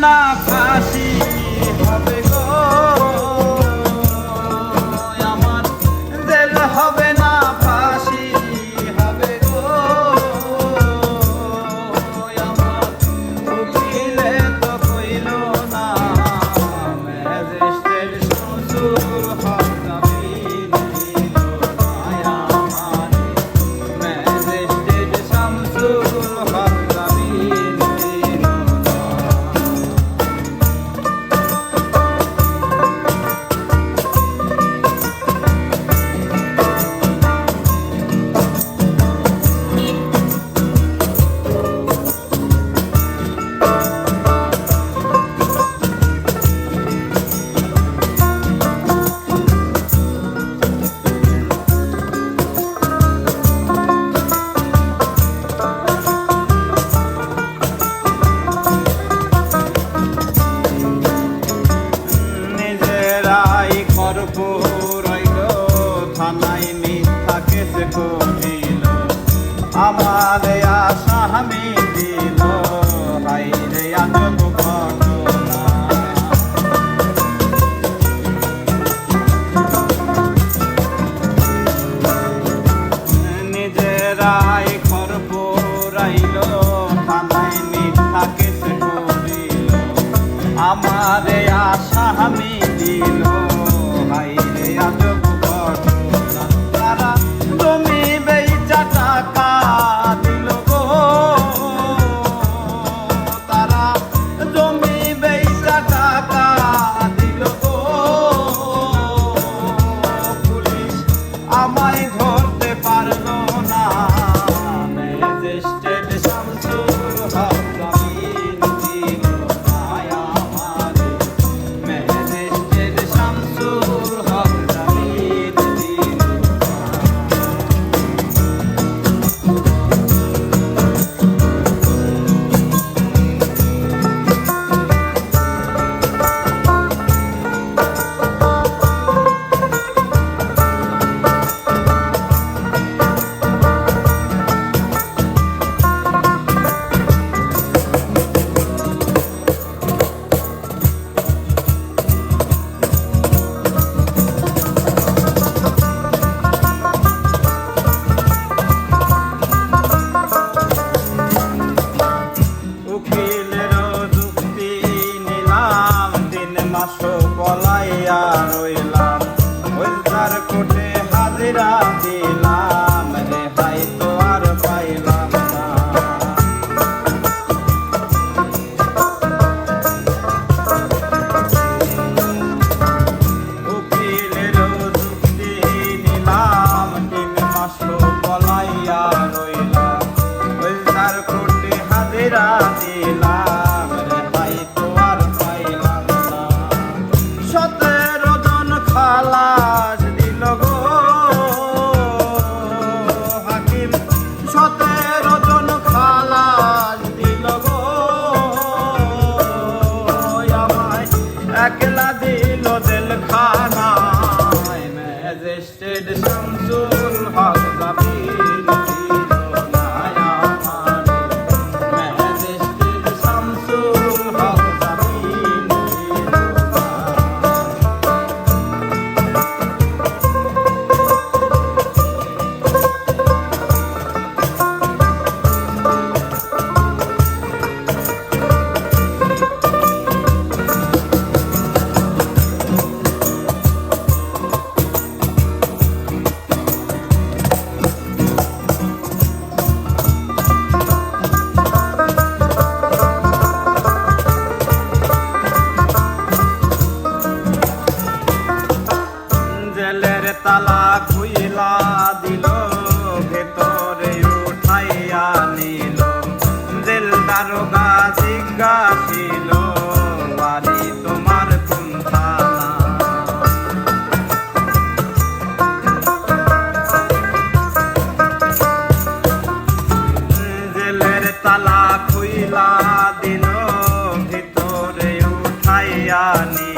না ফাঁসি হবে গো, আমার জেল হবে না ফাঁসি হবে গো, আমার উকিলে তো কইল না ম্যাজিস্ট্রেট শ্বশুর হক জামিন দিল না আমার, ম্যাজিস্ট্রেট শামসুল হক জামিন দিল না। নিজেরাই খরপুর হইল, থানায় মিথ্যা কেস করিল, আমার আসামি দিল হাইরে আজব ঘটনা। নিজেরাই খরপুর আইল, থানায় মিথ্যা কেস করিল, আমার আসামি দিল হাইরে আজব ঘটনা। তারা জমি বেচা টাকা দিল গো, তারা জমি বেচা টাকা দিল গো, পুলিশ আমায় ধরতে পারলো না, ম্যাজিস্ট্রেট শামসুল হক জামিন দিল না আমার, ম্যাজিস্ট্রেট শামসুল হক জামিন দিল না। উকিলের যুক্তি নিলাম, 3 মাস পলাইয়া রইলাম, ওইটার কোর্টে হাজিরা দিলাম, রেহাই তো আর পাইলাম না। উকিলের যুক্তি নিলাম, 3 মাস পলাইয়া রইলাম, ওইটার কোর্টে হাজিরা দিলাম, রেহাই তো আর পাইলাম না। 17 জন খালাস দিল গো হাকিম, 17 জন খালাস দিল গো, আমায় একলা দিল জেলখানায়, ম্যাজিস্ট্রেট শামসুল হক জামিন দিল না আমার, ম্যাজিস্ট্রেট শামসুল হক জামিন দিল না। জেলের তালা খুইলা দিল, ভেতরে উঠাইয়া নিল, জেল দারোগা জিজ্ঞাসিল বাড়ি তোমার কোন থানা। জেলের তালা খুইলা দিল, ভিতরে উঠাইয়া নিল,